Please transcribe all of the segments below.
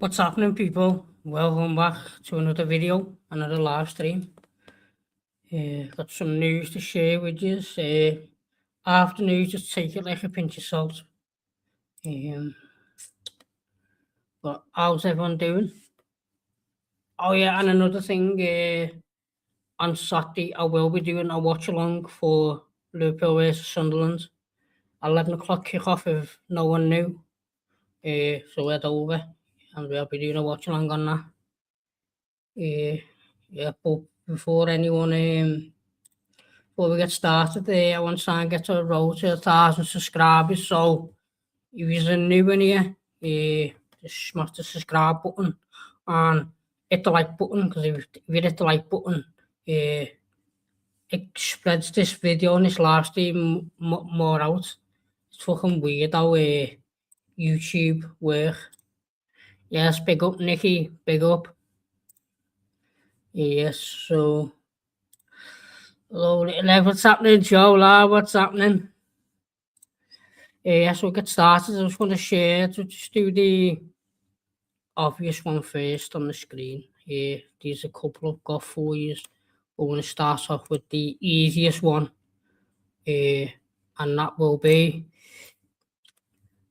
What's happening, people? Welcome back to another video, another live stream. Got some news to share with you. After news, just take it like a pinch of salt. But how's everyone doing? Oh yeah, and another thing. On Saturday, I will be doing a watch along for Liverpool vs Sunderland. 11 o'clock kickoff if no one knew. So head over and we'll be doing a watch along on that. Yeah, but before we get started, I want to try and get to a road to 1,000 subscribers. So if you're new in here, just smash the subscribe button and hit the like button, because if you hit the like button, it spreads this video and this live stream more out. It's fucking weird how YouTube work. Yes, big up Nicky, big up. Yes, so hello, what's happening, Joe? What's happening? So we'll get started. I just want to share, to just do the obvious one first on the screen. There's a couple I've got for you. We're going to start off with the easiest one, and that will be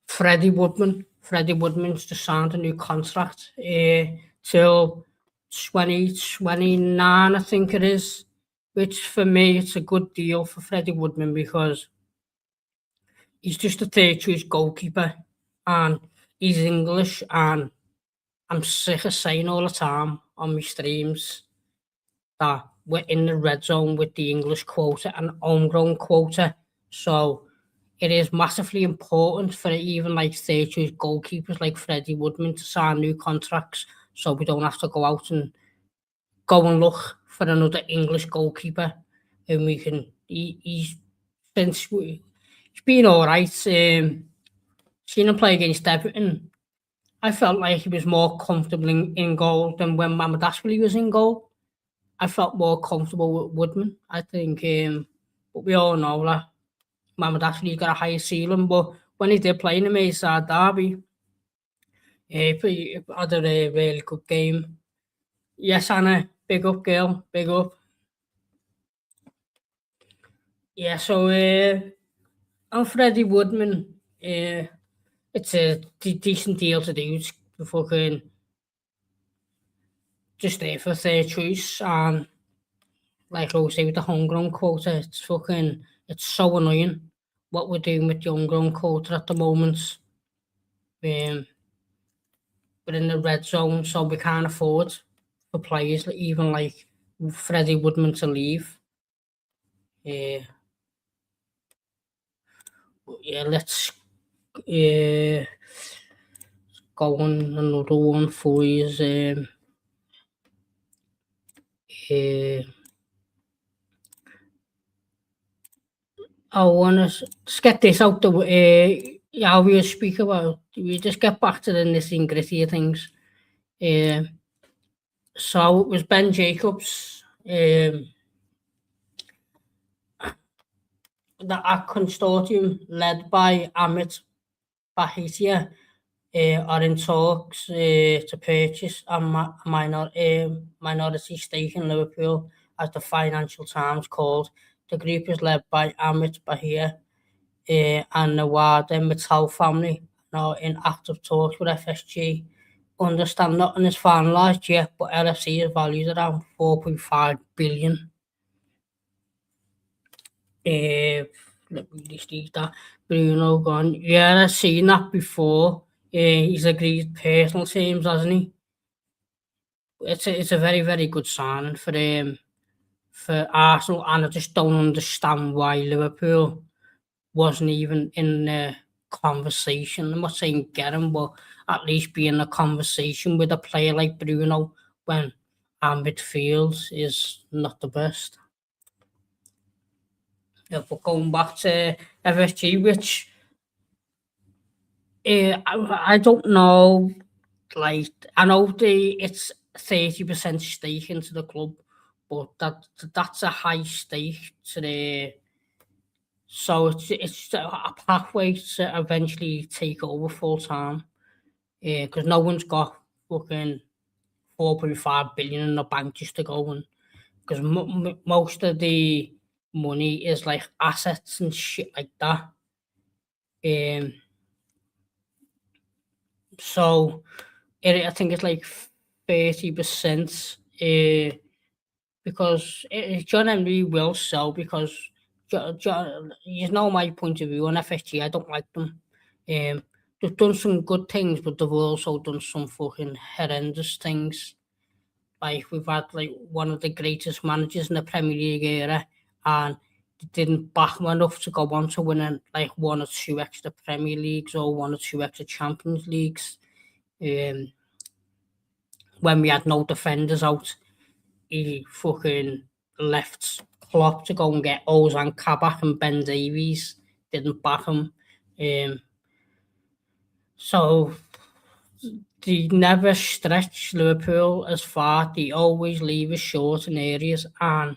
Freddie Woodman. Freddie Woodman's just signed a new contract till 2029, I think it is, which for me, it's a good deal for Freddie Woodman because he's just a third choice goalkeeper and he's English, and I'm sick of saying all the time on my streams that we're in the red zone with the English quota and homegrown quota. So it is massively important for even like third choice goalkeepers like Freddie Woodman to sign new contracts, so we don't have to go out and look for another English goalkeeper. And we can, he's been all right. Seen him play against Everton, I felt like he was more comfortable in goal than when Mamardashvili was in goal. I felt more comfortable with Woodman, I think. But we all know that Mamardashvili got a higher ceiling. But when he did play in the Merseyside derby, he had a really good game. Yes, Anna, big up, girl, big up. Yeah, so on Freddie Woodman, it's a decent deal to do. It's fucking just there for third choice, and like I say with the homegrown quota, it's so annoying what we're doing with the homegrown quota at the moment. We're in the red zone, so we can't afford for players even like Freddie Woodman to leave. Yeah, let's go on another one for you. I want to just get this out the way. Yeah, we speak about. We just get back to the nitty gritty of things. So it was Ben Jacobs. The consortium led by Amit Bhatia are in talks to purchase a minority stake in Liverpool, as the Financial Times called. The group is led by Amit Bhatia and the wider Mittal family, now in active talks with FSG. Understand nothing is finalised yet, but LFC is valued around 4.5 billion. Let me just read that. Bruno gone. Yeah, I've seen that before. He's agreed personal terms, hasn't he? It's a very, very good signing for Arsenal, and I just don't understand why Liverpool wasn't even in the conversation. I'm not saying get him, but at least be in a conversation with a player like Bruno when our midfield is not the best. Yeah, but going back to FSG, which I don't know, like, I know it's 30% stake into the club, but that's a high stake to the. So it's a pathway to eventually take over full time, because no one's got fucking 4.5 billion in the bank just to go, and because most of the money is like assets and shit like that. So I think it's like 30%. Because John Henry will sell because you know my point of view on FSG. I don't like them. They've done some good things, but they've also done some fucking horrendous things. Like we've had like one of the greatest managers in the Premier League era, and they didn't back him enough to go on to winning like one or two extra Premier Leagues or one or two extra Champions Leagues. When we had no defenders out, he fucking left Klopp to go and get Ozan Kabak and Ben Davies. Didn't back him. So they never stretch Liverpool as far. They always leave us short in areas, and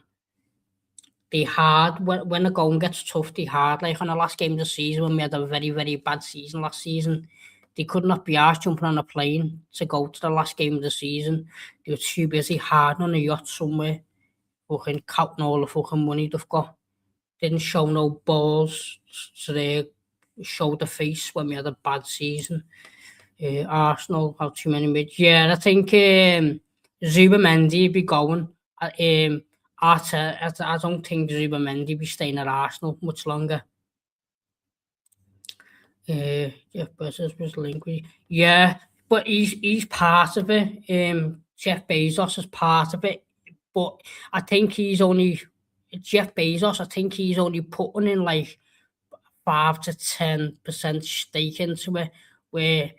they hard when the going gets tough. They hard, like on the last game of the season when we had a very, very bad season last season. They could not be asked jumping on a plane to go to the last game of the season. They were too busy harding on a yacht somewhere, fucking counting all the fucking money they've got. Didn't show no balls to show the face when we had a bad season. Arsenal have too many mids. Yeah, I think Zubamendi be going. I don't think Zubamendi be staying at Arsenal much longer. Jeff Bezos was linked with. Yeah, but he's part of it. Jeff Bezos is part of it, but I think he's only Jeff Bezos. I think he's only putting in like 5 to 10% stake into it, where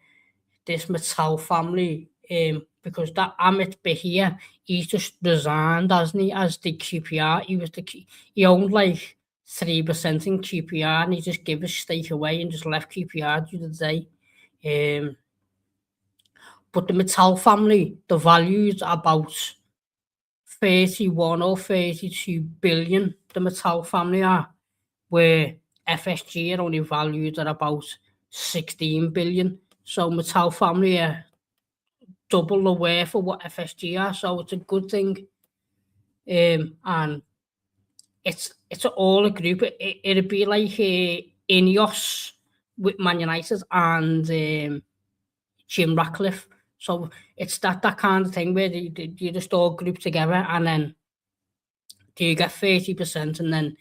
this Mattel family, because that Amit Bahia, he's just resigned, hasn't he, as the QPR. He owned like 3% in QPR, and he just gave his stake away and just left QPR the other day. But the Mattel family, the values about 31 or 32 billion, the Mattel family are, where FSG are only valued at about 16 billion. So Mattel family are double the worth of what FSG are, so it's a good thing. And it's all a group. It'd be like Ineos with Man United and Jim Ratcliffe. So it's that kind of thing where you just all group together, and then you get 30%, and then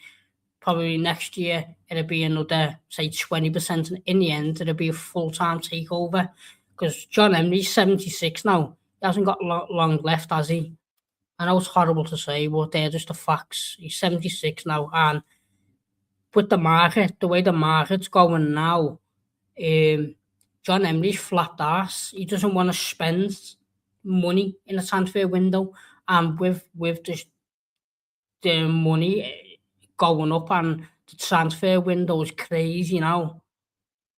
probably next year it'll be another, say, 20%. And in the end, it'll be a full-time takeover. Because John Emery's 76 now. He hasn't got long left, has he? I know it's horrible to say, but they're just the facts. He's 76 now, and with the market, the way the market's going now, John Emery's flat ass. He doesn't want to spend money in the transfer window, and with the money going up and the transfer window is crazy now.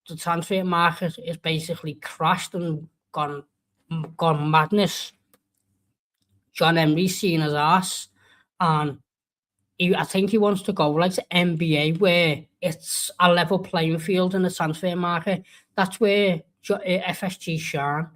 The transfer market is basically crashed and gone madness. John Emery's seen his ass, and I think he wants to go like to NBA, where it's a level playing field in the transfer market. That's where FSG shine.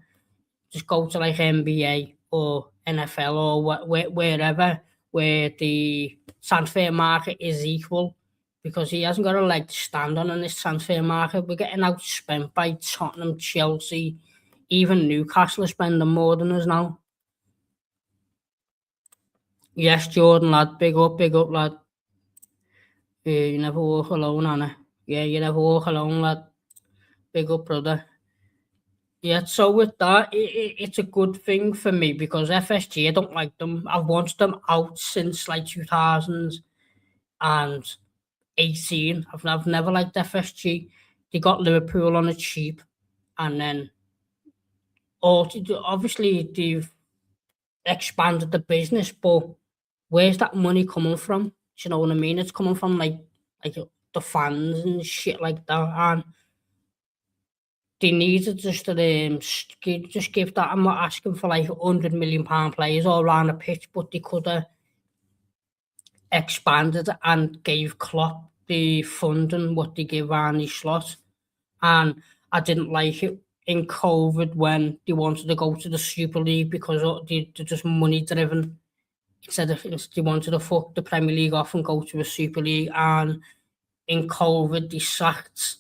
Just go to like NBA or NFL or wherever, where the transfer market is equal, because he hasn't got a leg to stand on in this transfer market. We're getting outspent by Tottenham, Chelsea, even Newcastle are spending more than us now. Yes, Jordan, lad, big up, lad. You never walk alone, Anna. Yeah, you never walk alone, lad. Big up, brother. Yeah, so with that, it's a good thing for me, because FSG, I don't like them. I've wanted them out since like 2018. I've never liked FSG. They got Liverpool on a cheap, and then obviously they've expanded the business, but where's that money coming from? Do you know what I mean? It's coming from like the fans and shit like that, and they needed just to just give that. I'm not asking for like £100 million players all around the pitch, but they could have expanded and gave Klopp the funding what they give Arne Slot, and I didn't like it. in COVID when they wanted to go to the Super League because they're just money driven. Instead of they wanted to fuck the Premier League off and go to a Super League, and in COVID they sacked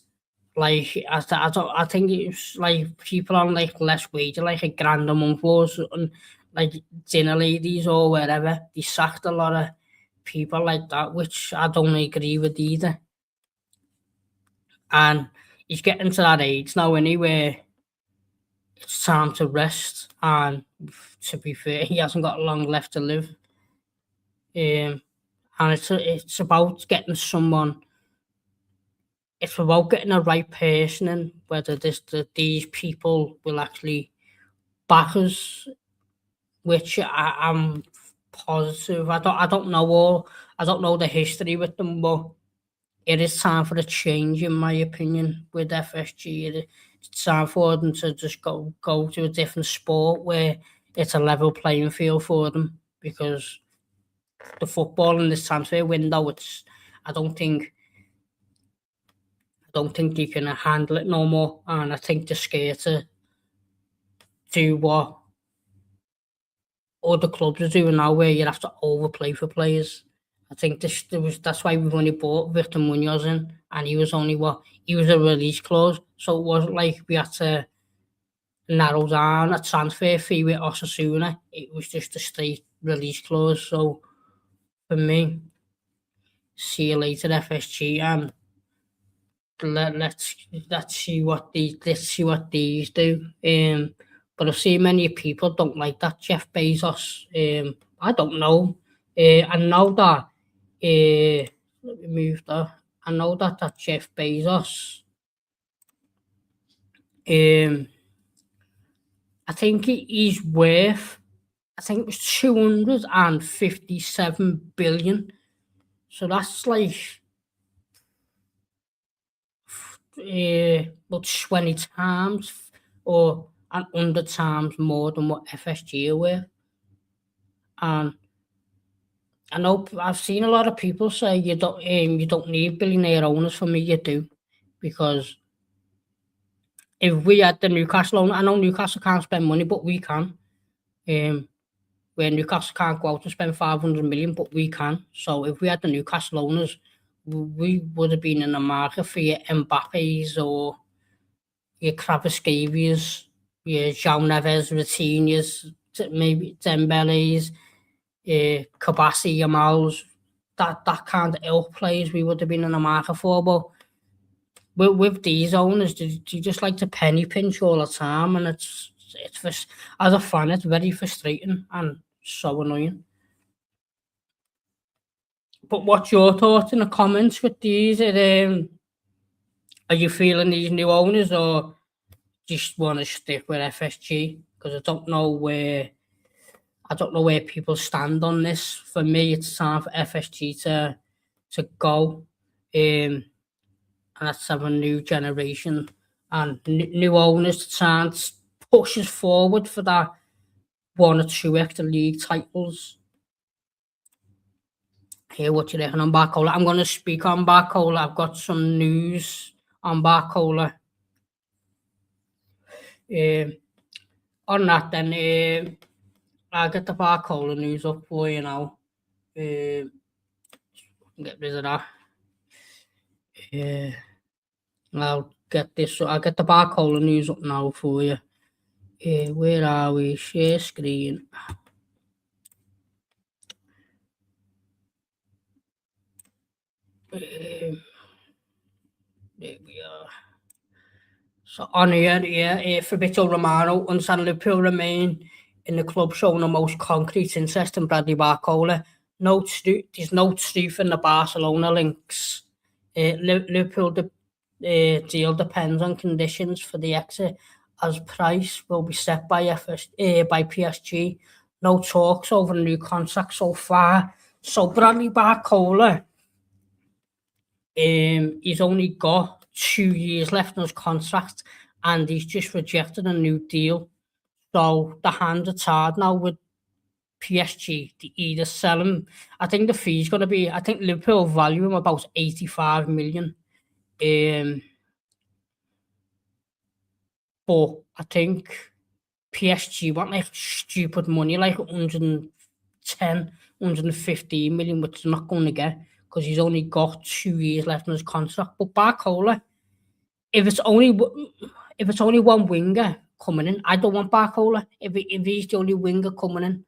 like I think it was like people on like less wage, like £1,000 a month or something, like dinner ladies or wherever. They sacked a lot of people like that, which I don't agree with either. And he's getting to that age now anyway. It's time to rest, and to be fair, he hasn't got long left to live. And it's about getting someone. It's about getting the right person in, whether these people will actually back us, which I'm positive. I don't know I don't know the history with them, but it is time for a change, in my opinion, with FSG. It's time for them to just go to a different sport where it's a level playing field for them, because the football in this transfer window, I don't think they can handle it no more, and I think they're scared to do what other clubs are doing now, where you have to overplay for players. I think that's why we've only bought Victor Munoz in, and he was only he was a release clause, so it wasn't like we had to narrow down a transfer fee with Osasuna. It was just a straight release clause. So for me, see you later, FSG, and let's see what these do. But I see many people don't like that Jeff Bezos. I don't know. I know that. Let me move that. I know that Jeff Bezos. I think he's worth. I think it was 257 billion. So that's like about 20 times or 100 times more than what FSG are worth. And I know I've seen a lot of people say you don't need billionaire owners. For me, you do, because if we had the Newcastle owner, I know Newcastle can't spend money, but we can. Where Newcastle can't go out and spend 500 million, but we can. So if we had the Newcastle owners, we would have been in the market for your Mbappe's or your Kvaratskhelia, your João Neves, Ratinha's, maybe Dembele's, Kabassi, Yamal's, that kind of ilk players we would have been in the market for. But with these owners, they just like to penny pinch all the time, and it's as a fan, it's very frustrating and so annoying. But what's your thoughts in the comments with these? Are you feeling these new owners, or just want to stick with FSG? Because I don't know where people stand on this. For me, it's time for FSG to go, and let's have a new generation and new owners to try and push us forward for that 1 or 2 extra league titles. Here, what you reckon on Barcola? I'm going to speak on Barcola. I've got some news on Barcola. On that, then, I'll get the Barcola news up for you now. Get rid of that. I'll get this. I'll get the Barcola news up now for you. Where are we? Share screen. There we are. So on here, Fabrizio Romano and Liverpool remain in the club, showing the most concrete interest in Bradley Barcola. There's no truth in the Barcelona links. Liverpool deal depends on conditions for the exit, as price will be set by PSG. No talks over a new contract so far. So Bradley Barcola, he's only got 2 years left on his contract, and he's just rejected a new deal. So the hand are tied now with PSG to either sell him. I think the fee's going to be, I think Liverpool value him about 85 million. but I think PSG want like stupid money, like 110, 115 million, which he's not going to get because he's only got 2 years left on his contract. But Barcola, if it's only one winger coming in, I don't want Barcola. If he's the only winger coming in,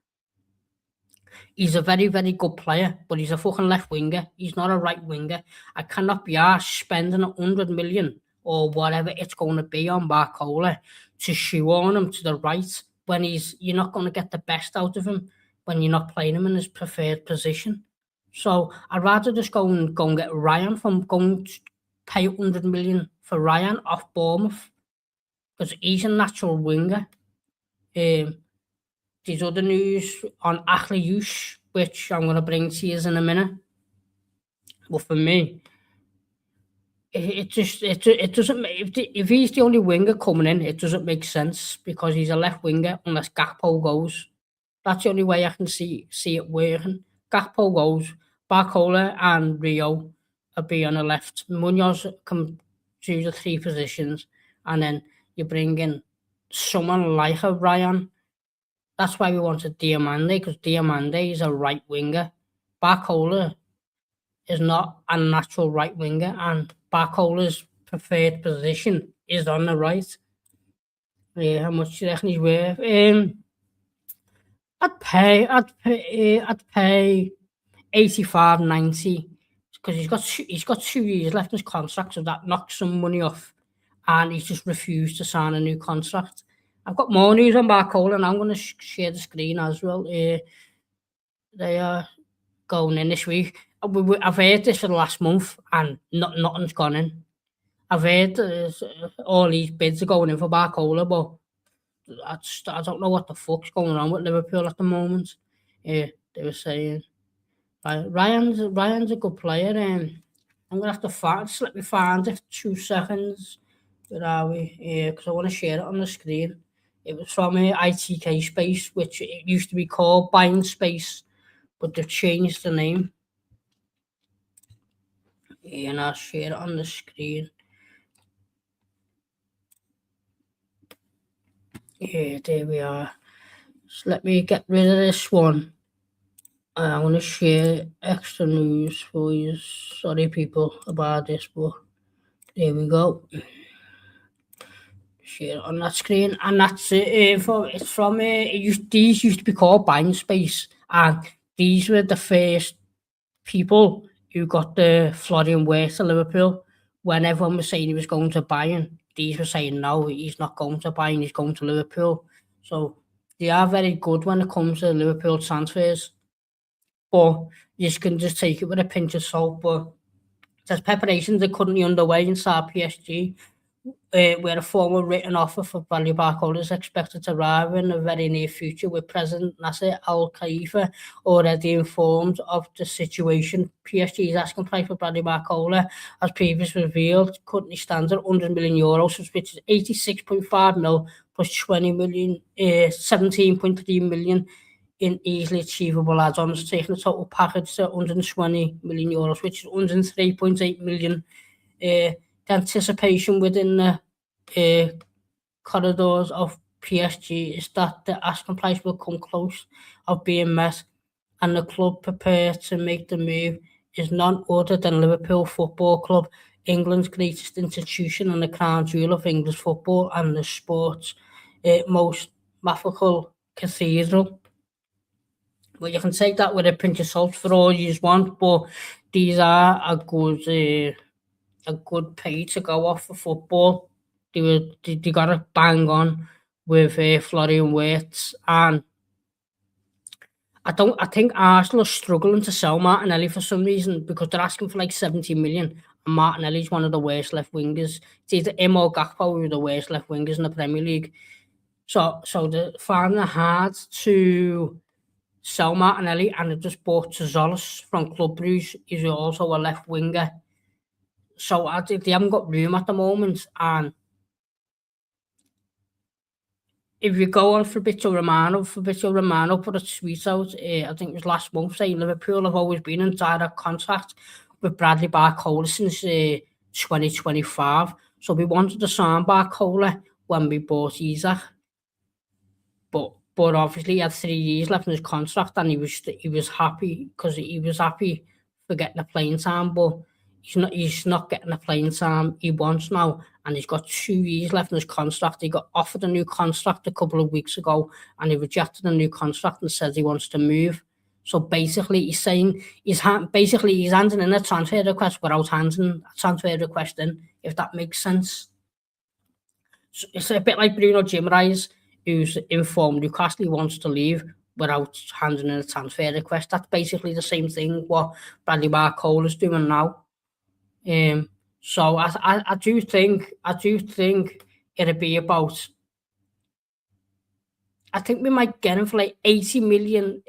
he's a very, very good player, but he's a fucking left winger. He's not a right winger. I cannot be arsed spending 100 million or whatever it's going to be on Barcola to shoehorn him to the right when you're not going to get the best out of him when you're not playing him in his preferred position. So I'd rather just go and get Ryan from going to pay 100 million for Ryan off Bournemouth because he's a natural winger. There's other news on Ashley Hughes, which I'm going to bring to you in a minute. But for me, it doesn't. If he's the only winger coming in, it doesn't make sense because he's a left winger unless Gakpo goes. That's the only way I can see it working. Gakpo goes, Barcola and Rio will be on the left. Munoz can do the 3 positions, and then you bring in someone like a Ryan. That's why we wanted Diamande, because Diamande is a right winger. Barcola is not a natural right winger, and Barcola's preferred position is on the right. Yeah, how much do you reckon he's worth? I'd pay 85, 90 because he's got 2 years left in his contract, so that knocks some money off, and he's just refused to sign a new contract. I've got more news on Barcola, and I'm going to share the screen as well. They are going in this week. I've heard this for the last month, and nothing's gone in. I've heard all these bids are going in for Barcola, but I don't know what the fuck's going on with Liverpool at the moment. They were saying Ryan's a good player. I'm gonna have to find. Just let me find it. 2 seconds. Where are we? Because I want to share it on the screen. It was from ITK Space, which it used to be called Buying Space, but they've changed the name. And I'll share it on the screen. Yeah, there we are. So let me get rid of this one. I'm going to share extra news for you. Sorry, people, about this, but there we go. Share it on that screen, and that's it. It's from these used to be called Buying Space, and these were the first people who got the Florian Wirtz to Liverpool. When everyone was saying he was going to Bayern, these were saying no, he's not going to Bayern, he's going to Liverpool. So they are very good when it comes to Liverpool transfers, but you can just take it with a pinch of salt. But there's preparations are currently underway inside PSG, where a formal written offer for Bradley Barcola is expected to arrive in the very near future, with President Nasser Al Khalifa already informed of the situation. PSG's asking price for Bradley Barcola, as previously revealed, currently stands at €100 million, which is 86.5 mil plus 20 million, 17.3 million in easily achievable add-ons, taking the total package to €120 million, which is 103.8 million. The anticipation within the corridors of PSG is that the asking price will come close of being met, and the club prepared to make the move is none other than Liverpool Football Club, England's greatest institution and the crown jewel of English football and the sport's most mythical cathedral. Well, you can take that with a pinch of salt for all you want, but these are a good pay to go off for football. They got it bang on with Florian Wirtz, and I think Arsenal are struggling to sell Martinelli for some reason because they're asking for like 70 million, and Martinelli's one of the worst left wingers. It's either him or Gakpo who are the worst left wingers in the Premier League. So they're finding it hard to sell Martinelli, and they've just bought Zolis from Club Brugge. He's also a left winger. So I think they haven't got room at the moment, and if you go on Fabrizio Romano put a tweet out, I think it was last month, saying Liverpool have always been in direct contact with Bradley Barcola since 2025. So we wanted to sign Barcola, when we bought Isaac. But obviously he had 3 years left in his contract, and he was happy because he was happy for getting the playing time. But he's not getting the playing time he wants now, and he's got 2 years left in his contract. He got offered a new contract a couple of weeks ago, and he rejected a new contract and says he wants to move. So basically, he's saying he's handing in a transfer request without handing a transfer request in, if that makes sense. So it's a bit like Bruno Guimaraes, who's informed Newcastle he wants to leave without handing in a transfer request. That's basically the same thing what Bradley Barcola is doing now. So I do think it'll be about. I think we might get him for like 80 million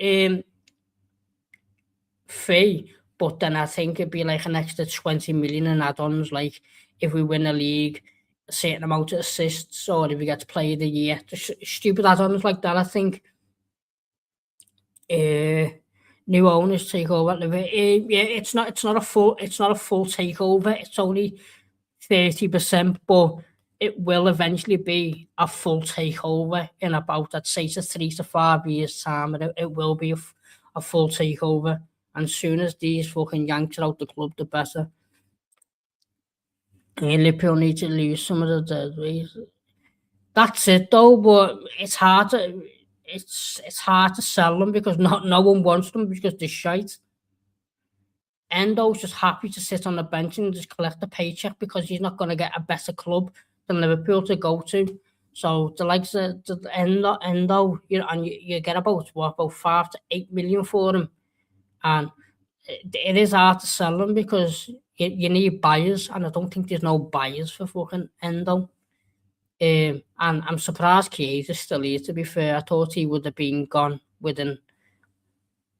fee, but then I think it'd be like an extra 20 million in add-ons, like if we win a league, a certain amount of assists, or if we get to play of the year. Just stupid add-ons like that, I think. New owners take over. Yeah, it's not a full takeover. It's only 30%, but it will eventually be a full takeover in about, I'd say, 3 to 5 years time. It will be a full takeover. And as soon as these fucking Yanks are out the club, the better. And Liverpool need to lose some of the dead weight. That's it though, but it's hard to sell them because no one wants them because they're shite. Endo's just happy to sit on the bench and just collect the paycheck because he's not going to get a better club than Liverpool to go to. So the likes of Endo, and you get about 5 to 8 million for him, and it is hard to sell them because you need buyers, and I don't think there's no buyers for fucking Endo. And I'm surprised Chiesa is still here, to be fair. I thought he would have been gone within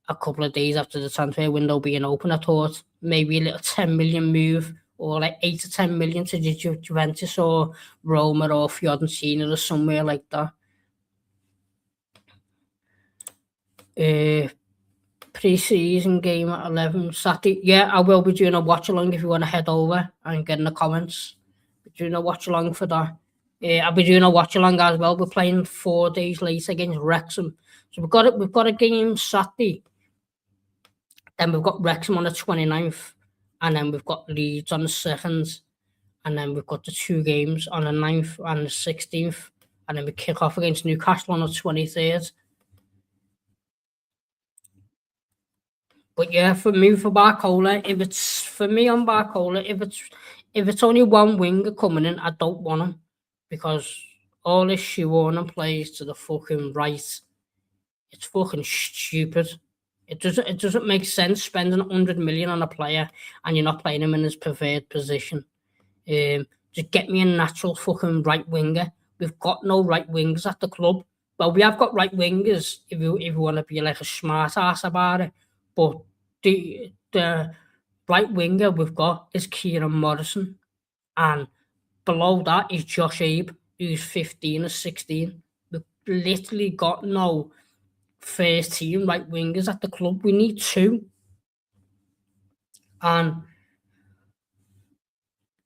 a couple of days after the transfer window being open. I thought maybe a little 10 million move, or like 8 to 10 million to Juventus or Roma or Fiorentina or somewhere like that. Pre-season game at 11 Saturday. Yeah, I will be doing a watch along if you want to head over and get in the comments. Doing a watch along for that. I'll be doing a watch along as well. We're playing 4 days later against Wrexham. So we've got a game Saturday. Then we've got Wrexham on the 29th, and then we've got Leeds on the 2nd, and then we've got the 2 games on the 9th and the 16th, and then we kick off against Newcastle on the 23rd. But yeah, for Barcola, if it's only one winger coming in, I don't want him because all this shoehorning plays to the fucking right. It's fucking stupid. It doesn't make sense spending 100 million on a player and you're not playing him in his preferred position. Just get me a natural fucking right winger. We've got no right wingers at the club. Well, we have got right wingers if you want to be like a smart ass about it. But the right winger we've got is Kieran Morrison, and below that is Josh Abe, who's 15 or 16. We've literally got no first team right wingers at the club. We need 2. And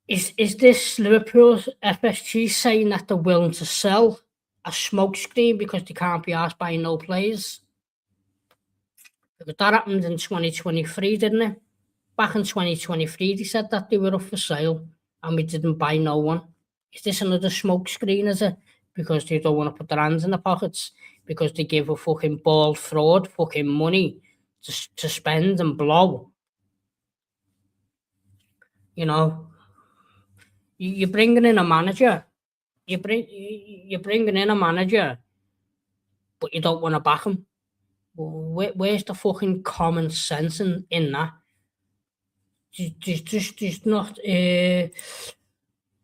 is this Liverpool's FSG saying that they're willing to sell a smokescreen because they can't be asked by no players? Because that happened in 2023, didn't it? Back in 2023, they said that they were up for sale and we didn't buy no one. Is this another smokescreen, is it? Because they don't want to put their hands in their pockets, because they give a fucking bald fraud fucking money to spend and blow. You know, you're bringing in a manager. You're bringing in a manager, but you don't want to back him. Where's the fucking common sense in that? Just not.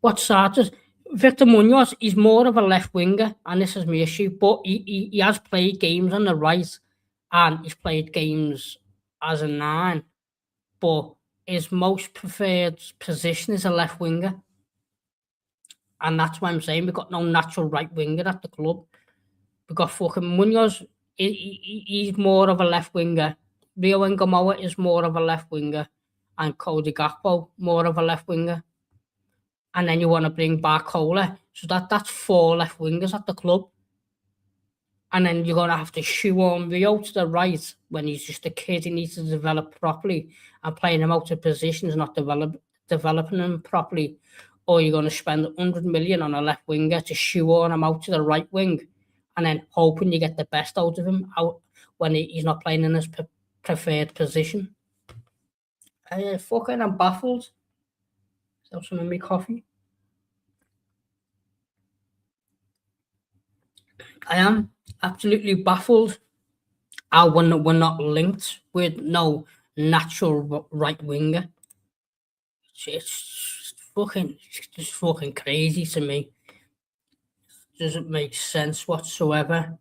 What's that? Victor Munoz is more of a left winger, and this is my issue. But he has played games on the right, and he's played games as a 9. But his most preferred position is a left winger, and that's why I'm saying we've got no natural right winger at the club. We've got fucking Munoz. He's more of a left winger. Rio Ngamoa is more of a left winger, and Cody Gakpo more of a left winger. and then you want to bring Barcola. So that's 4 left wingers at the club. And then you're going to have to shoehorn Rio to the right when he's just a kid. He needs to develop properly, and playing him out of position is not developing him properly. Or you're going to spend 100 million on a left winger to shoehorn him out to the right wing, and then hoping you get the best out of him out when he's not playing in his preferred position. I'm baffled. Have some of my coffee. I am absolutely baffled how we're not linked with no natural right winger. It's just fucking crazy to me. Doesn't make sense whatsoever.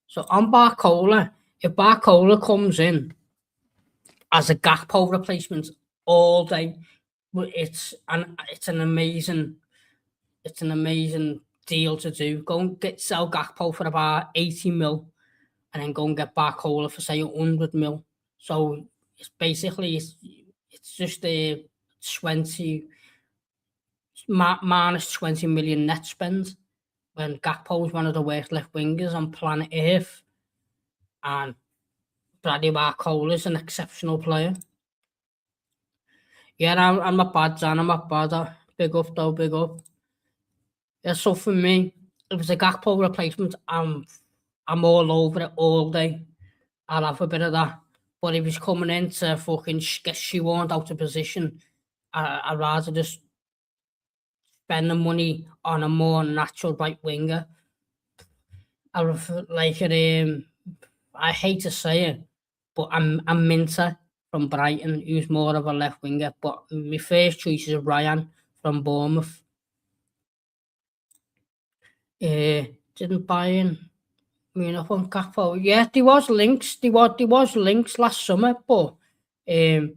So on Barcola, if Barcola comes in as a Gakpo replacement all day, it's an amazing deal to do. Go and sell Gakpo for about 80 mil, and then go and get Barcola for say 100 mil. So it's basically it's just a 20 minus 20 million net spend, when Gakpo is one of the worst left wingers on planet Earth, and Bradley Barcola is an exceptional player. Yeah, I'm not bad, Jan. I'm not bad. Big up, though, big up. Yeah, so for me, if it was a Gakpo replacement, I'm all over it all day. I'll have a bit of that. But if he's coming in to fucking get shoehorned out of position, I'd rather just spend the money on a more natural right winger. I hate to say it, but I'm Minter from Brighton, who's more of a left winger. But my first choice is Ryan from Bournemouth. Didn't buy in. Up on Gakpo. Yeah, there was links. There was links last summer, but the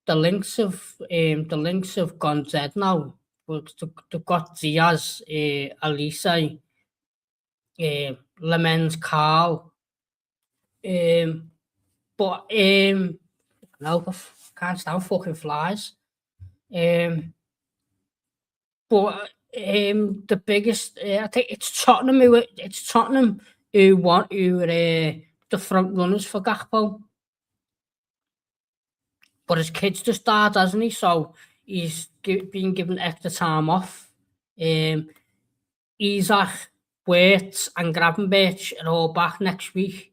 links have gone dead now. They've got Diaz, Elise, Lemens, Carl. But no, can't stand fucking flies. But the biggest, I think it's Tottenham who were the front runners for Gakpo. But his kid's just started, hasn't he? So he's been given extra time off. Isaac, Wirtz and Gravenberch are all back next week.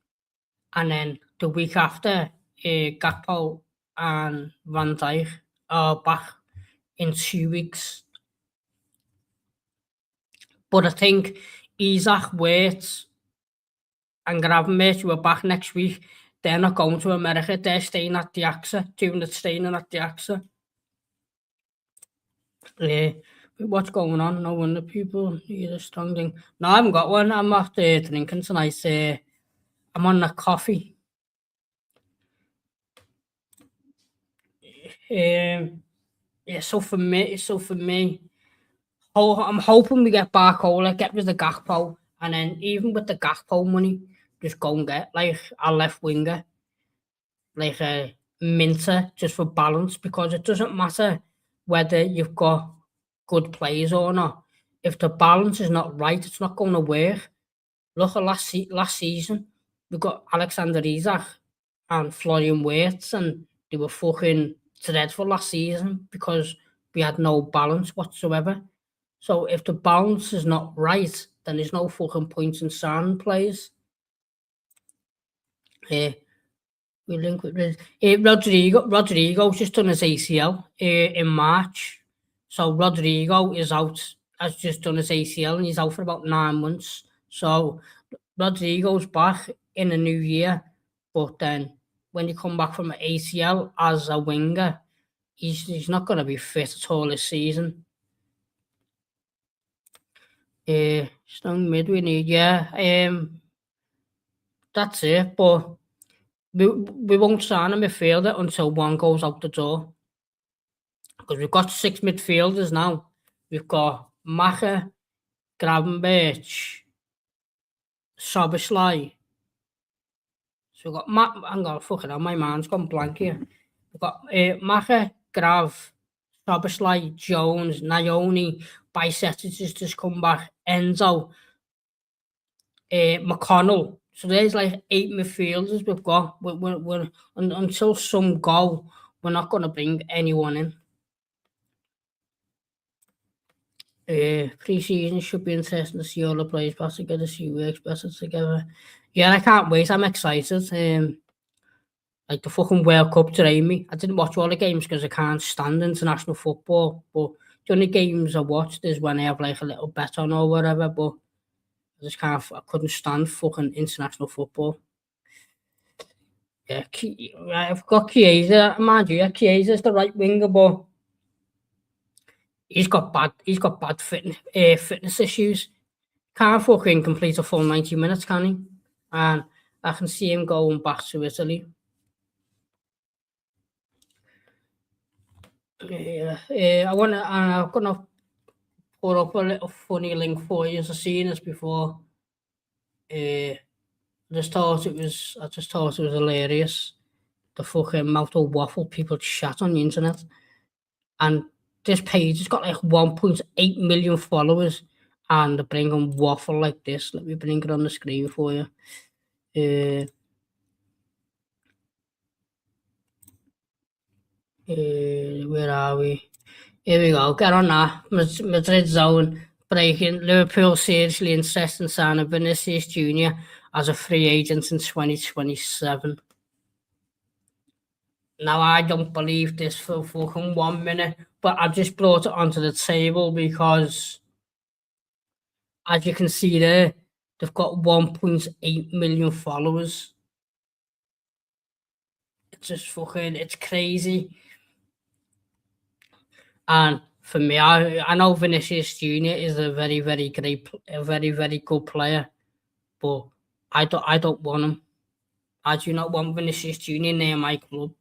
And then the week after, Gakpo and Van Dijk are back in 2 weeks. But I think Isaac, Wirtz and Gravenberch, who are back next week, they're not going to America. They're staying at the AXA, doing the training at the AXA. What's going on? No wonder people need a strong thing. No, I haven't got one. I'm not drinking tonight. I'm on the coffee. Yeah, so for me, I'm hoping we get Barcola, get rid of the Gakpo, and then even with the Gakpo money, just go and get like a left winger, like a Minter, just for balance, because it doesn't matter whether you've got good players or not. If the balance is not right, it's not going to work. Look at last season, we got Alexander Isak and Florian Wirtz, and they were fucking dreadful last season because we had no balance whatsoever. So if the balance is not right, then there's no fucking point in signing players. We link with Rodrigo's just done his ACL in March. So Rodrigo has just done his ACL, and he's out for about 9 months. So Rodrigo's back in the new year, but then when you come back from an ACL as a winger, he's not going to be fit at all this season. Strong mid we need, yeah. That's it, but we won't sign a midfielder until one goes out the door. Because we've got 6 midfielders now. We've got Macher, Gravenberch, Soboslai. So we've got hang on, fucking hell, my mind's gone blank here. We've got Macher, Grav, Soboslai, Jones, Naoni, Bicetic has just come back, Enzo, McConnell. So there's like 8 midfielders we've got. Until some go, we're not going to bring anyone in. Pre-season should be interesting to see all the players pass together, see who works better together. Yeah, I can't wait. I'm excited. Like the fucking World Cup drained me. I didn't watch all the games because I can't stand international football. But the only games I watched is when I have like a little bet on or whatever. But I just can't. I couldn't stand fucking international football. Yeah, I've got Chiesa. Mind you, Chiesa's the right winger, but he's got bad fitness issues. Can't fucking complete a full 90 minutes, can he? And I can see him going back to Italy. Yeah, I'm gonna put up a little funny link for you. I've seen this before. I just thought it was hilarious. The fucking amount of waffle people chat on the internet, and this page has got like 1.8 million followers, and they're bringing waffle like this. Let me bring it on the screen for you. Where are we? Here we go. Get on that. Madrid zone breaking. Liverpool seriously interested in signing Vinicius Jr. as a free agent in 2027. Now, I don't believe this for fucking 1 minute, but I just brought it onto the table because, as you can see there, they've got 1.8 million followers. It's just fucking, it's crazy. And for me, I know Vinicius Jr. is a very, very good player, but I don't want him. I do not want Vinicius Jr. near my club.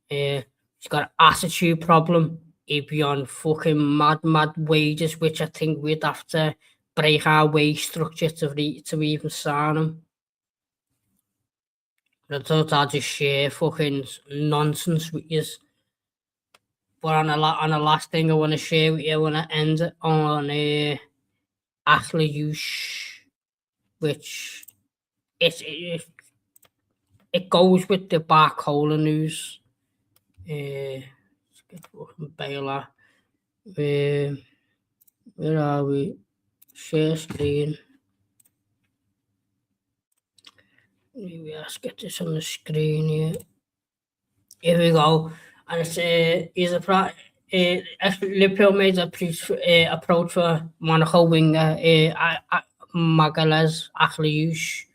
He's got an attitude problem. He'd be on fucking mad wages, which I think we'd have to break our wage structure to even sign him. I thought I'd just share fucking nonsense with you. But on the last thing I want to share with you, I want to end it on Akhliouche, which it goes with the Barcola news. Let's get fucking Baylor. Where are we? Share screen. Let's get this on the screen here. Here we go. And it's Liverpool made a approach for Monaco winger Magalhaes Akhliouche.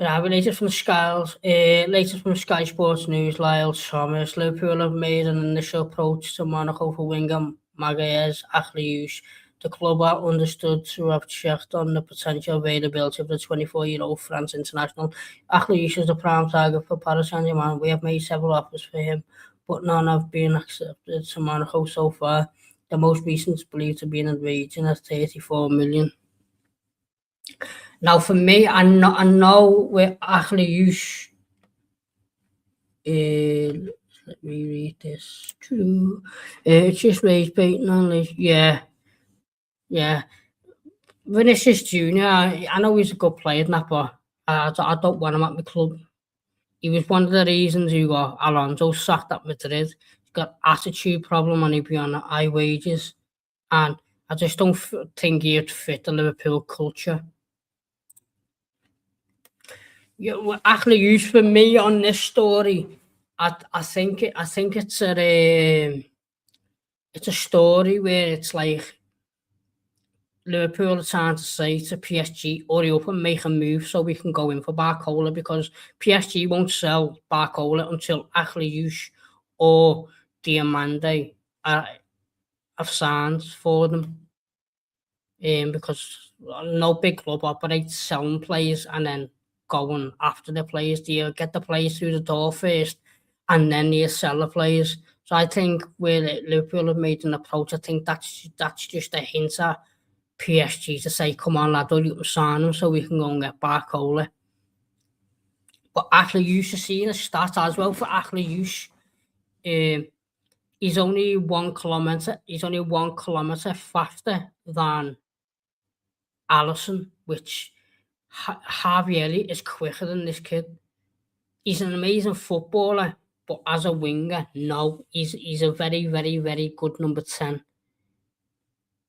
Latest from Sky Sports News, Lyle Thomas. Liverpool have made an initial approach to Monaco for winger Magalhaes Akhliouche. The club are understood to have checked on the potential availability of the 24-year-old France international. Akhliouche is the prime target for Paris Saint-Germain. We have made several offers for him, but none have been accepted to Monaco so far. The most recent is believed to be in the region at 34 million. Now, for me, I know with Akhliouche, let me read this. It's just raised baiting on this. Yeah. Vinicius Jr., I know he's a good player, but I don't want him at my club. He was one of the reasons who got Alonso sacked at Madrid. He's got attitude problem and he'd be on high wages. And I just don't think he'd fit the Liverpool culture. Yeah, well, Akhliouche for me on this story, I think it's a story where it's like Liverpool are trying to say to PSG, hurry up and make a move so we can go in for Barcola, because PSG won't sell Barcola until Akhliouche or Diamande have signed for them. Because no big club operates selling players and then going after the players. You get the players through the door first and then you sell the players. So I think where Liverpool have made an approach, I think that's just a hint at PSG to say, come on lad, you can sign him so we can go and get Barcola. But Akhliouche, has seen a stat as well for Akhliouche. Um, he's only 1 kilometre. He's only 1 kilometre faster than Allison, which Harvey Elliott is quicker than this kid. He's an amazing footballer, but as a winger, no, he's a very, very, very good number 10.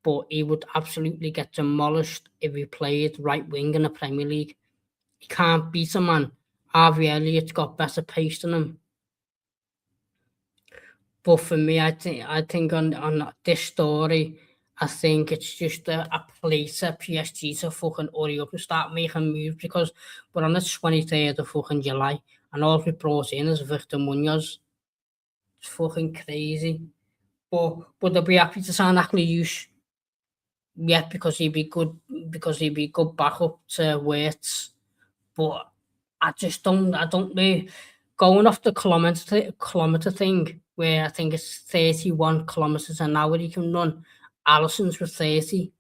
But he would absolutely get demolished if he played right wing in the Premier League. He can't beat a man. Harvey Elliott's got better pace than him. But for me, I think on this story, I think it's just a play to PSG to fucking hurry up and start making moves, because we're on the 23rd of fucking July and all we brought in is Victor Munoz. It's fucking crazy. But they'll be happy to sign Ackley Hughes. Yeah, because he'd be good backup to Wirtz. But I don't know. Going off the kilometre thing, where I think it's 31 kilometres an hour he can run. Allison's was 30,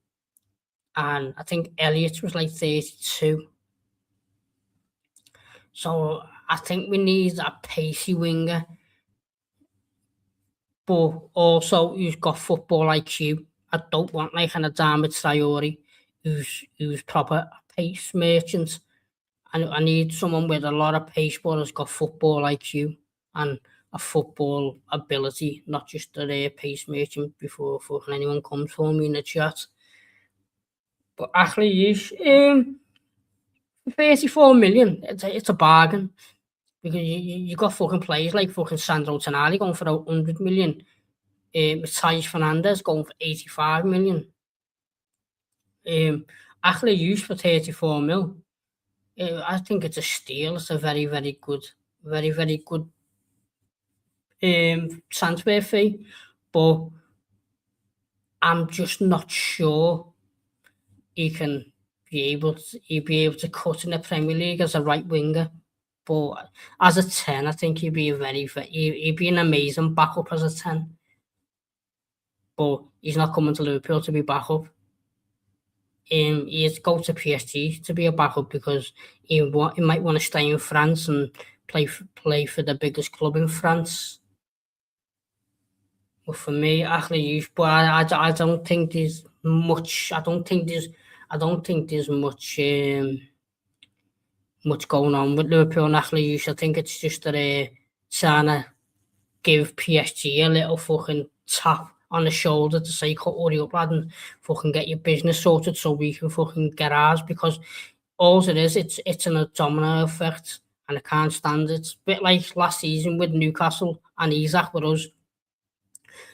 and I think Elliott's was like 32. So I think we need a pacey winger, but also who's got football IQ. I don't want like an Adama Traore who's proper pace merchant. I need someone with a lot of pace, but has got football IQ and a football ability, not just a rare pace merchant before fucking anyone comes for me in the chat. But actually, yes, 34 million, it's a bargain, because you got fucking players like fucking Sandro Tonali going for 100 million. Thijs Fernandez going for 85 million. Actually, used for 34 mil. I think it's a steal. It's a very, very good transfer fee, but I'm just not sure he'd be able to cut in the Premier League as a right winger. But as a 10, I think he'd be he'd be an amazing backup as a 10. But he's not coming to Liverpool to be backup. He'd go to PSG to be a backup, because he might want to stay in France and play for the biggest club in France. But for me, Ashley Hughes, but I don't think there's much. I don't think there's much going on with Liverpool and Ashley Hughes. I think it's just that trying to give PSG a little fucking tap on the shoulder to say, hurry up, lad, and fucking get your business sorted so we can fucking get ours, because all it is, it's an domino effect, and I can't stand it. It's a bit like last season with Newcastle and Isak with us.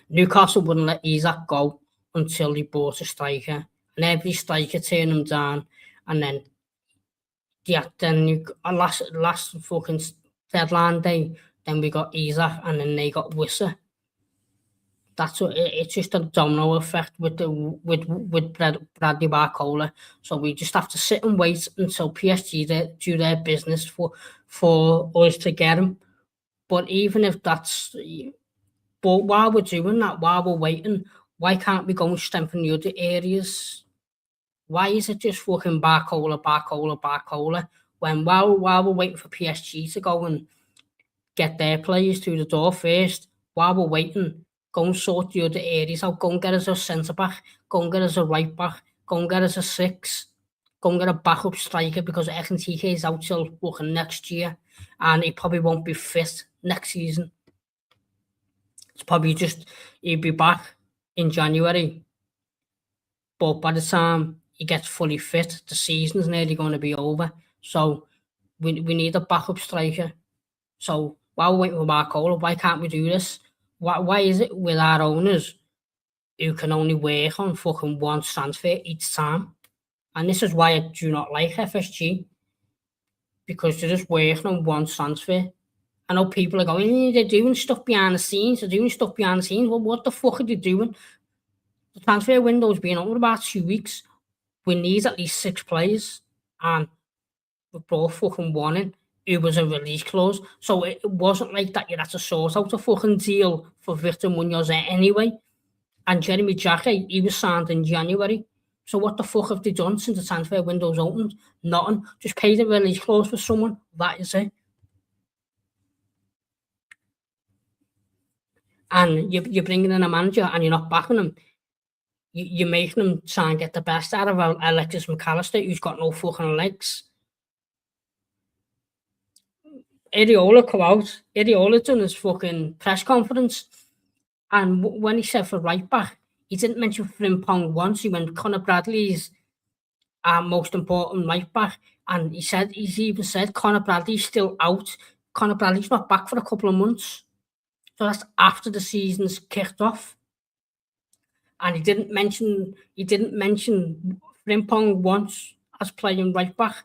Newcastle wouldn't let Isak go until he bought a striker, and every striker turned him down, and then last fucking deadline day, then we got Isak, and then they got Wissa. That's what it's just a domino effect with Bradley Barcola. So we just have to sit and wait until PSG do their business for us to get him. But even if but while we're doing that, while we're waiting, why can't we go and strengthen the other areas? Why is it just fucking Barcola? When while we're waiting for PSG to go and get their players through the door first, while we're waiting, go and sort the other areas out. Go and get us a centre-back. Go and get us a right-back. Go and get us a 6. Go and get a backup striker, because TK is out till fucking next year, and he probably won't be fit next season. It's probably just he'll be back in January. But by the time he gets fully fit, the season's nearly going to be over. So we need a backup striker. So while we're waiting for Barcola, why can't we do this? Why is it with our owners who can only work on fucking one transfer each time? And this is why I do not like FSG, because they're just working on one transfer. I know people are going, they're doing stuff behind the scenes. Well, what the fuck are they doing? The transfer window's been open about 2 weeks. We need at least 6 players, and we brought fucking one in who was a release clause. So it wasn't like that you had to sort out a fucking deal for Victor Munoz anyway. And Jeremy Jacquet, he was signed in January. So what the fuck have they done since the transfer window's opened? Nothing. Just pay the release clause for someone. That is it. and you're bringing in a manager and you're not backing him, you're making him try and get the best out of Alexis McAllister, who's got no fucking legs. Areola come out. Areola done his fucking press conference, and when he said for right back, he didn't mention Frimpong once. He went Conor Bradley's our most important right back, and he's even said Conor Bradley's still out. Conor Bradley's not back for a couple of months, so that's after the season's kicked off. And he didn't mention Frimpong once as playing right back.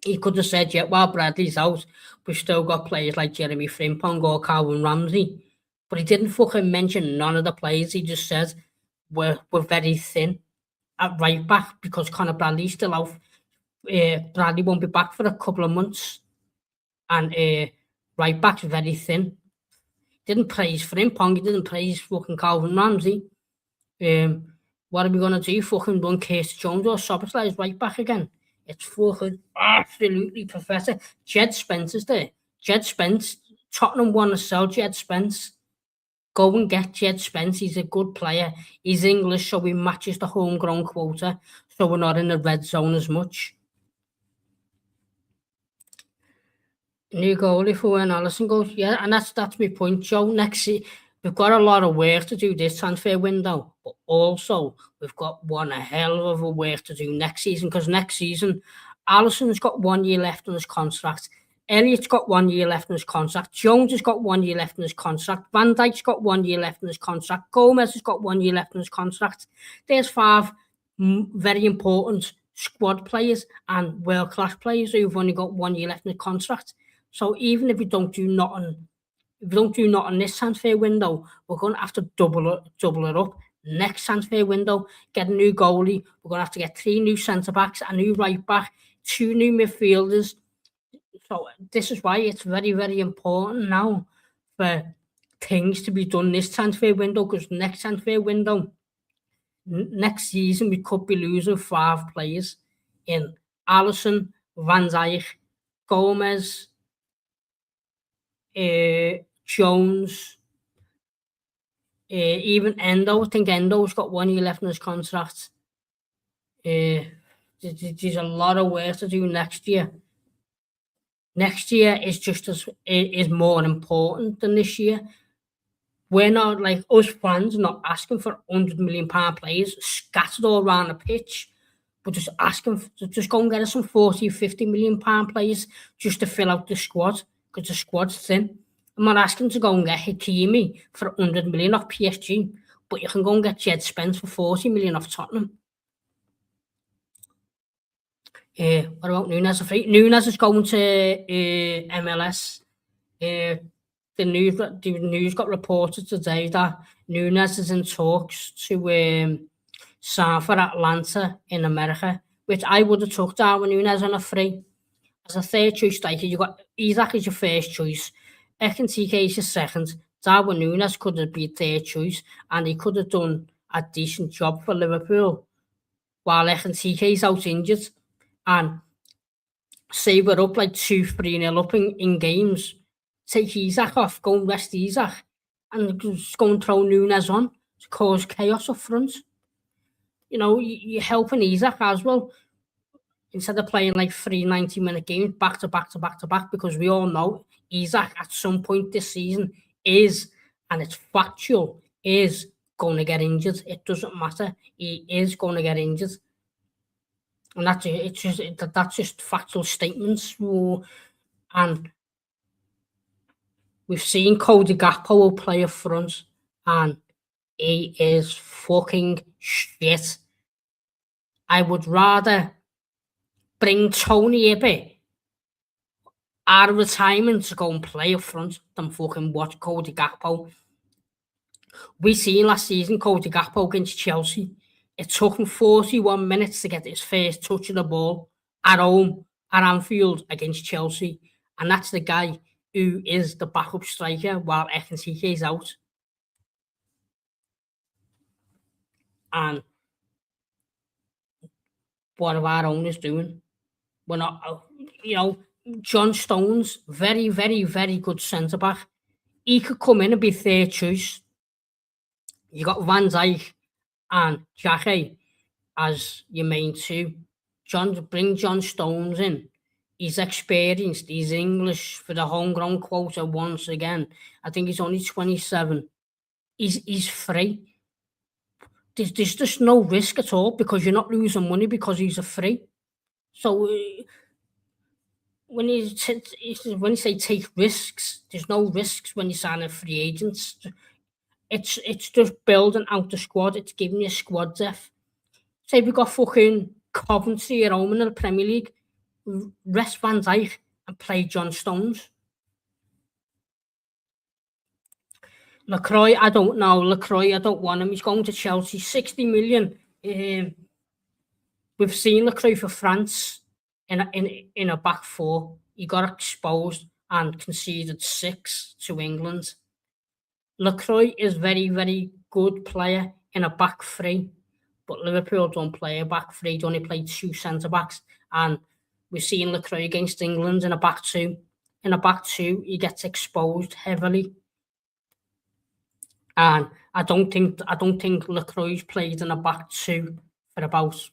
He could have said, yeah, while Bradley's out, we've still got players like Jeremy Frimpong or Calvin Ramsey. But he didn't fucking mention none of the players. He just said, we're very thin at right back because Conor Bradley's still out. Bradley won't be back for a couple of months. And right back's very thin. Didn't praise Frimpong. He didn't praise fucking Calvin Ramsey. What are we going to do? Fucking run Curtis Jones or Szoboszlai's right back again? It's fucking absolutely pathetic. Jed Spence is there. Jed Spence. Tottenham want to sell Jed Spence. Go and get Jed Spence. He's a good player. He's English, so he matches the homegrown quota. So we're not in the red zone as much. New goalie for when Alisson goes. Yeah, and that's my point, Joe. Next year, we've got a lot of work to do this transfer window, but also we've got one hell of a work to do next season, because next season, Alisson's got 1 year left on his contract. Elliott's got 1 year left on his contract. Jones has got 1 year left on his contract. Van Dijk's got 1 year left on his contract. Gomez has got 1 year left on his contract. There's 5 very important squad players and world-class players who've only got 1 year left in the contract. So even if we don't do nothing, this transfer window, we're going to have to double it up. Next transfer window, get a new goalie. We're going to have to get 3 new centre-backs, a new right-back, 2 new midfielders. So this is why it's very, very important now for things to be done this transfer window, because next transfer window, next season, we could be losing 5 players in Alisson, Van Dijk, Gomez, Jones, even Endo. I think Endo's got 1 year left in his contract. There's a lot of work to do next year. Next year is more important than this year. We're not, like, us fans, not asking for £100 million players scattered all around the pitch, but just asking to just go and get us some £40 or £50 million players just to fill out the squad, because the squad's thin. I'm not asking to go and get Hakimi for £100 million off PSG, but you can go and get Jed Spence for £40 million off Tottenham. What about Nunes? Nunes is going to MLS. The news got reported today that Nunes is in talks to sign for Atlanta in America, which I would have took Darwin Nunes on a free. As a third choice striker, you got Isaac as your first choice, Ekitike is your second. Darwin Nunes could have been third choice, and he could have done a decent job for Liverpool while Ekitike is out injured. And say we're up like 2-3-0 up in games, take Isaac off, go and rest Isaac, and just go and throw Nunes on to cause chaos up front. You know, you're helping Isaac as well, instead of playing like 3 90-minute games back to back, because we all know Isaac at some point this season is, and it's factual, is going to get injured. It doesn't matter. He is going to get injured. And that's just factual statements. And we've seen Cody Gakpo play up front, and he is fucking shit. I would rather bring Tony Ibe out of retirement to go and play up front than fucking watch Cody Gakpo. We seen last season Cody Gakpo against Chelsea. It took him 41 minutes to get his first touch of the ball at home at Anfield against Chelsea. And that's the guy who is the backup striker while Ekitike is out. And what are our owners doing? We're not, John Stones, very, very, very good centre-back. he could come in and be third choice. You got Van Dijk and Xhaka as your main two. Bring John Stones in. He's experienced. He's English for the homegrown quota once again. I think he's only 27. He's free. There's just no risk at all because you're not losing money because he's a free. So when you say take risks, there's no risks when you sign a free agent. It's just building out the squad. It's giving you squad depth. Say we got fucking Coventry at home in the Premier League, rest Van Dijk and play John Stones. LaCroix, I don't know. LaCroix, I don't want him. He's going to Chelsea. 60 million. We've seen LaCroix for France in a back four. He got exposed and conceded 6 to England. LaCroix is very, very good player in a back three, but Liverpool don't play a back three. They only play 2 centre-backs, and we've seen LaCroix against England in a back two. In a back two, he gets exposed heavily. And I don't think LaCroix's played in a back two for about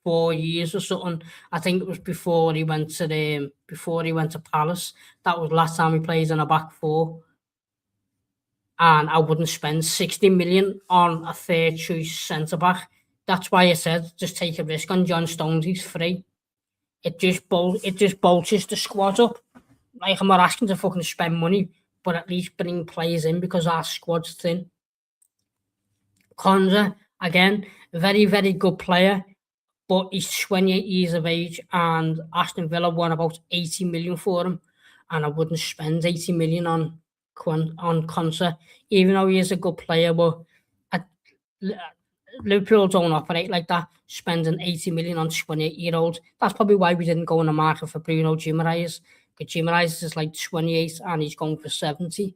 4 years or something. I think it was before he went to Palace. That was last time he played in a back four. And I wouldn't spend 60 million on a third choice centre back. That's why I said just take a risk on John Stones. He's free. It just bolsters the squad up. Like, I'm not asking to fucking spend money, but at least bring players in because our squad's thin. Konza, again, very, very good player, but he's 28 years of age and Aston Villa won about 80 million for him, and I wouldn't spend 80 million on Konza, even though he is a good player, but Liverpool don't operate like that, spending 80 million on 28-year-olds. That's probably why we didn't go on the market for Bruno Guimaraes, because Guimaraes is like 28 and he's going for 70.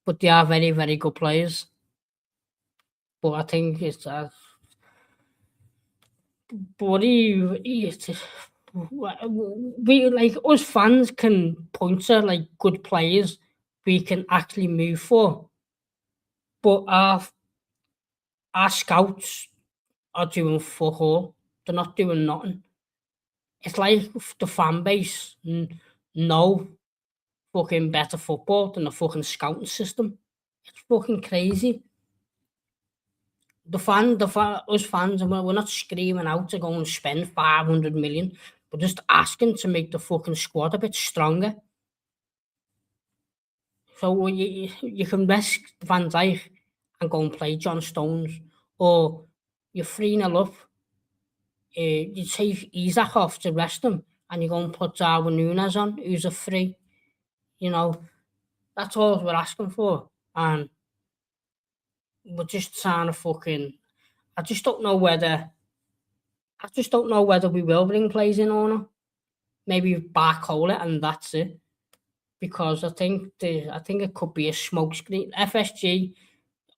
But they are very, very good players. But I think it's we, like, us fans can point to like good players we can actually move for, but our scouts are doing fuck all. They're not doing nothing. It's like the fan base know fucking better football than the fucking scouting system. It's fucking crazy. Us fans, we're not screaming out to go and spend 500 million. We're just asking to make the fucking squad a bit stronger. So you can risk Van Dijk and go and play John Stones, or you're 3-0 up. You take Isaac off to rest him, and you go and put Darwin Núñez on, who's a free. You know, that's all we're asking for, and we're just trying to fucking. I just don't know whether we will bring players in or not. Maybe barcode it and that's it. Because I think it could be a smokescreen. FSG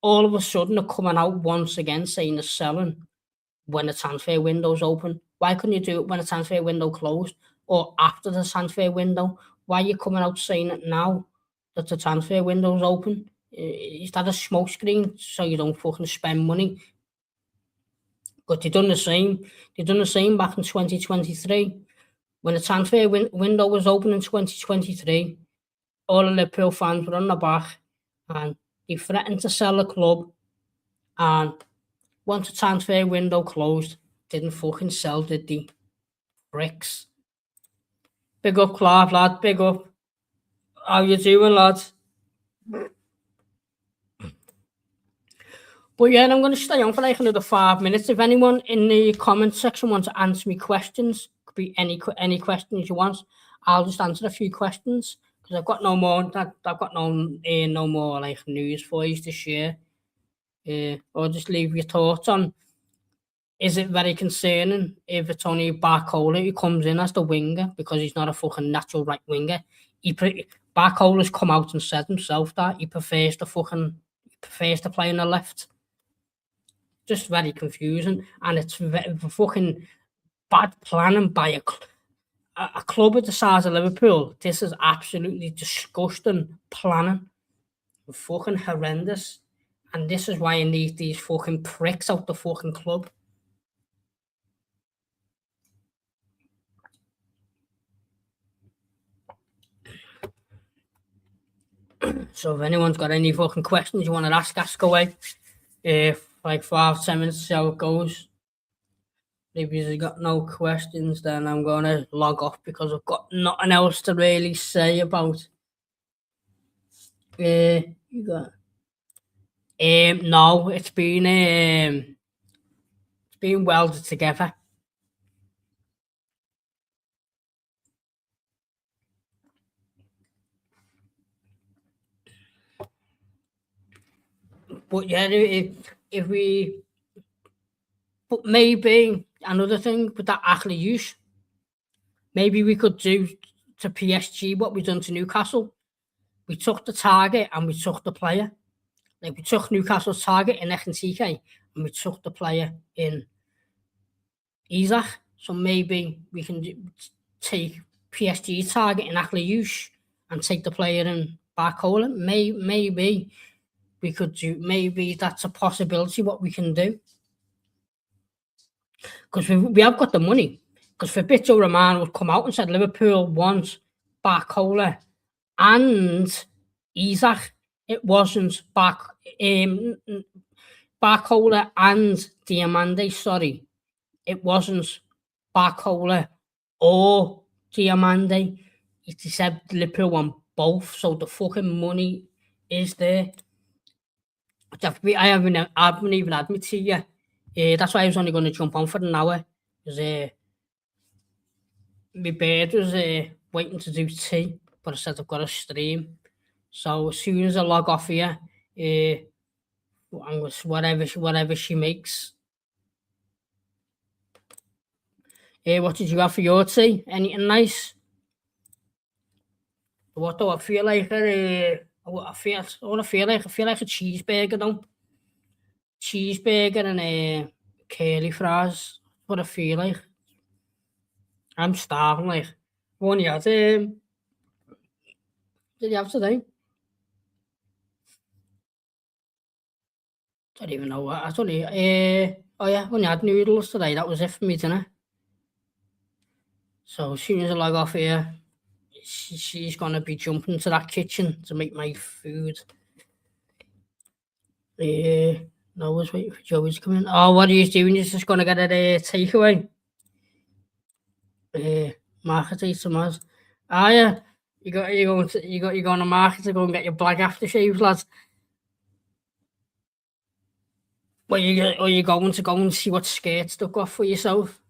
all of a sudden are coming out once again saying they're selling when the transfer window's open. Why couldn't you do it when the transfer window closed or after the transfer window? Why are you coming out saying it now that the transfer window's open? Is that a smokescreen so you don't fucking spend money? But they've done the same. They've done the same back in 2023. When the transfer window was open in 2023, all the Liverpool fans were on the back and they threatened to sell the club. And once the transfer window closed, didn't fucking sell, did they? Bricks. Big up, Clark, lad. Big up. How you doing, lad? But yeah, I'm going to stay on for like another 5 minutes. If anyone in the comment section wants to answer me questions, could be any questions you want, I'll just answer a few questions because I've got no more. I've got no more like news for you to share. Or just leave your thoughts on. Is it very concerning if it's only Barcola who comes in as the winger because he's not a fucking natural right winger? Barcola's come out and said himself that he prefers to play on the left. Just very confusing, and it's fucking bad planning by a club of the size of Liverpool, this is absolutely disgusting planning. Fucking horrendous. And this is why I need these fucking pricks out the fucking club. So if anyone's got any fucking questions you want to ask away. If like 5-10 minutes to see how it goes. If you've got no questions, then I'm gonna log off because I've got nothing else to really say about. You got no, it's been welded together. But yeah, if we, but maybe another thing with that actually use, maybe we could do to PSG what we done to Newcastle. We took the target and we took the player. Like we took Newcastle's target in TK and we took the player in Isaac. So maybe we can take PSG target in Akliush and take the player in Barcola. Maybe we could do. Maybe that's a possibility. What we can do, because we have got the money. Because Fabrizio Romano would come out and said Liverpool wants Barcola and Isaac. It wasn't Barcola and Diamande. Sorry, it wasn't Barcola or Diamande. He said Liverpool want both, so the fucking money is there. I haven't even admitted to you. That's why I was only going to jump on for an hour. Because my bed was waiting to do tea, but I said I've got a stream. So as soon as I log off here, whatever she makes. What did you have for your tea? Anything nice? What do I feel like? I feel like a cheeseburger though. Cheeseburger and curly fries. What I feel like. I'm starving. Like, what did you have today? Don't even know what. I only oh yeah, when you had noodles today, that was it for me dinner. So as soon as I log off here, she's gonna be jumping to that kitchen to make my food. No, I was waiting for Joey to come in. Oh, what are you doing? You're just gonna get a takeaway. Market tomorrow. Ah yeah, you're going to market to go and get your black aftershaves, lads. Well, you going to go and see what skirts they've got for yourself?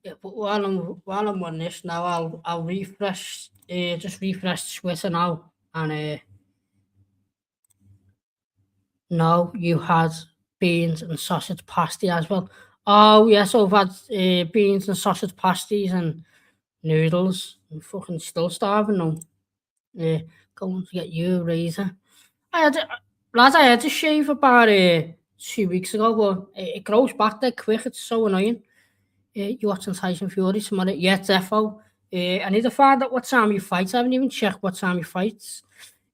Yeah, but while I'm on this now, I'll refresh. Just refresh Twitter now, and no, you had beans and sausage pasty as well. Oh yes, I've had beans and sausage pasties and noodles. I'm fucking still starving now. Going to get you a razor. I had to shave about 2 weeks ago, but it grows back that quick. It's so annoying. You watching Tyson Fury tomorrow? Yeah, defo. I need to find out what time he fights. I haven't even checked what time he fights.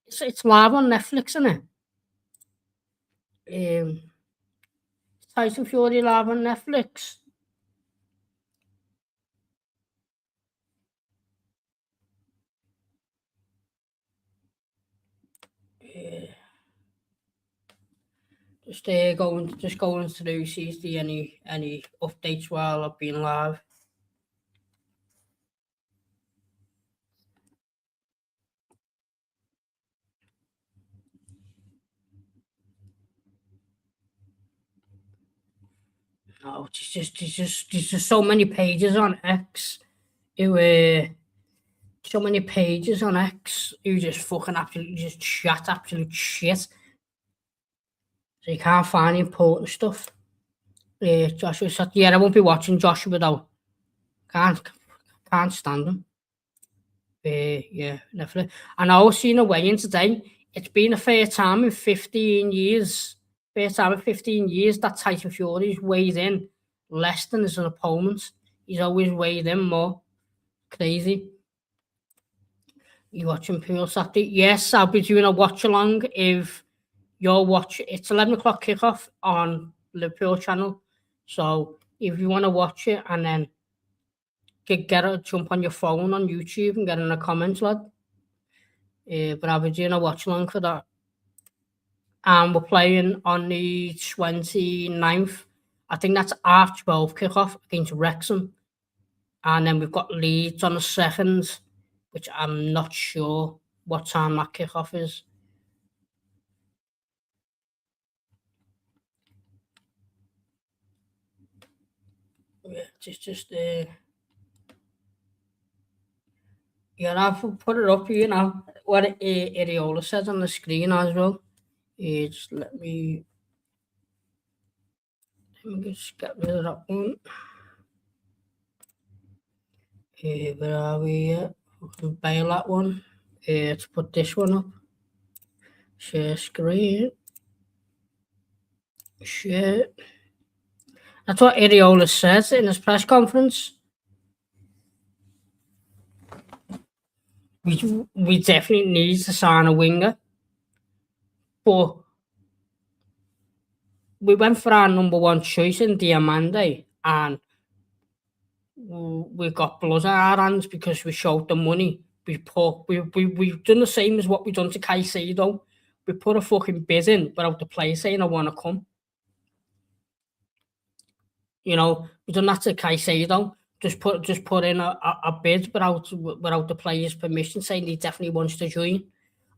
It's live on Netflix, isn't it? Tyson Fury live on Netflix. Just going through, see if there any updates while I've been live. No, there's just so many pages on X who so many pages on X who just fucking absolutely just chat absolute shit. So you can't find important stuff. Joshua said, yeah, I won't be watching Joshua though. Can't stand him. Yeah, definitely. And I was seeing a weigh-in today. It's been a fair time in 15 years. First time in 15 years that Tyson Fury's weighed in less than his opponent. He's always weighed in more. Crazy. You watching Pool Saturday? Yes, I'll be doing a watch along if you're watching. It's 11 o'clock kickoff on Liverpool channel. So if you want to watch it and then jump on your phone on YouTube and get in the comments, lad. But I'll be doing a watch along for that. And we're playing on the 29th. I think that's half 12 kickoff against Wrexham. And then we've got Leeds on the 2nd, which I'm not sure what time that kickoff is. Yeah, it's just yeah, I've put it up here now. What Areola says on the screen as well. Just let me just get rid of that one. Where are we? We can bail that one. Let's put this one up. Share screen. Share. That's what Areola says in his press conference. We definitely need to sign a winger. But we went for our number one choice in Diamande, and we got blood on our hands because we showed the money. We've done the same as what we've done to Caicedo. We put a fucking bid in without the player saying I want to come. You know, we've done that to Caicedo. Just put in a bid without the player's permission, saying he definitely wants to join.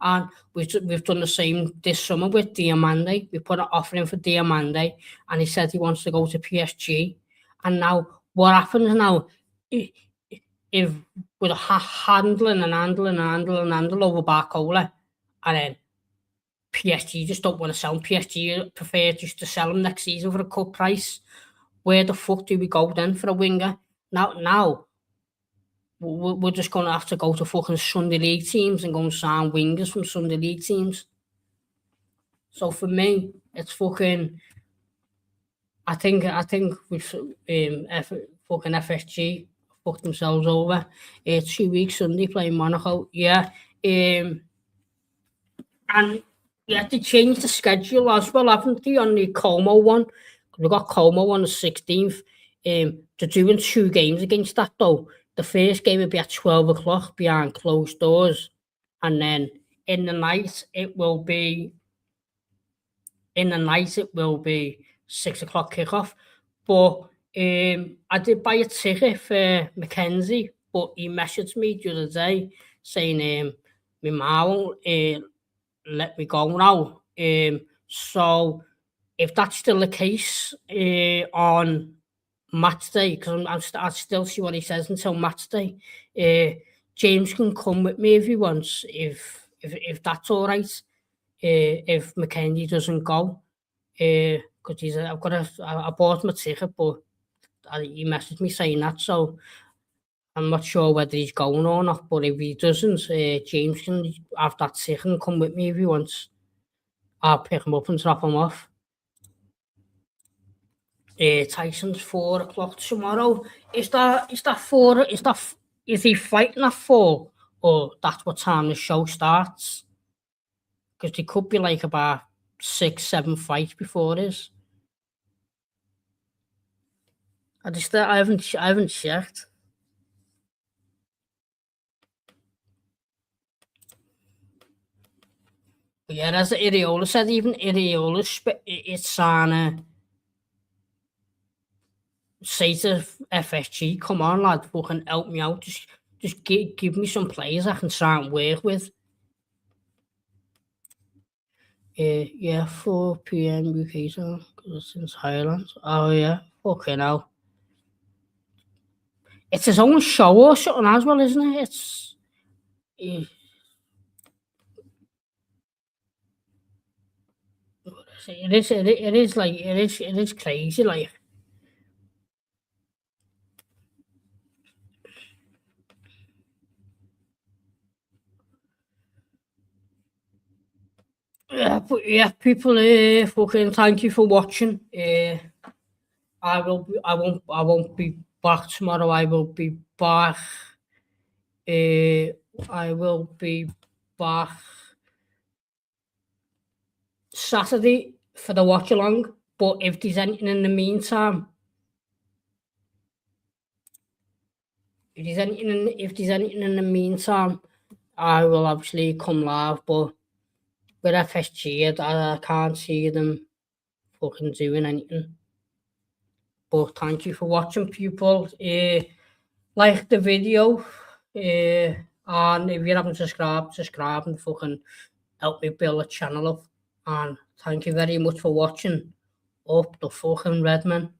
And we've done the same this summer with Diamande. We put an offer in for Diamande, and he said he wants to go to PSG. And now, what happens now? If we're handling over Barcola, and then PSG just don't want to sell him. PSG prefer just to sell him next season for a cut price. Where the fuck do we go then for a winger? Now we're just going to have to go to fucking Sunday League teams and go and sign wingers from Sunday League teams. So for me, it's fucking. I think with fucking FSG fucked themselves over. 2 weeks Sunday playing Monaco, yeah. And yeah, they changed the schedule as well, haven't they, on the Como one? We got Como on the 16th. They're doing 2 games against that though. The first game will be at 12 o'clock behind closed doors, and then in the night it will be 6 o'clock kickoff. But I did buy a ticket for Mackenzie, but he messaged me the other day saying my mum won't let me go now. So if that's still the case on match day, because I still see what he says until match day, James can come with me if he wants, if that's all right. If Mackenzie doesn't go, because I bought him a ticket, but he messaged me saying that, so I'm not sure whether he's going or not. But if he doesn't, James can have that ticket and come with me if he wants. I'll pick him up and drop him off. Tyson's 4 o'clock tomorrow. Is he fighting at 4, or that's what time the show starts? Because there could be like about 6, 7 fights before this. I haven't checked. But yeah, as Areola said, even Areola, it's say to FSG, come on lad, fucking help me out. Just give me some players I can try and work with. Yeah, 4 p.m. UK time, because it's in Thailand. Oh yeah, fucking hell. It's his own show or something as well, isn't it? It is crazy, like. Yeah, but yeah, people, fucking thank you for watching. I won't be back tomorrow. I will be back. Uh, I will be back Saturday for the watch along. But if there's anything in the meantime, if there's anything in the meantime, I will obviously come live. But with FSG, I can't see them fucking doing anything. But thank you for watching, people. Like the video, and if you haven't subscribe and fucking help me build a channel up. And thank you very much for watching. Up the fucking Redman.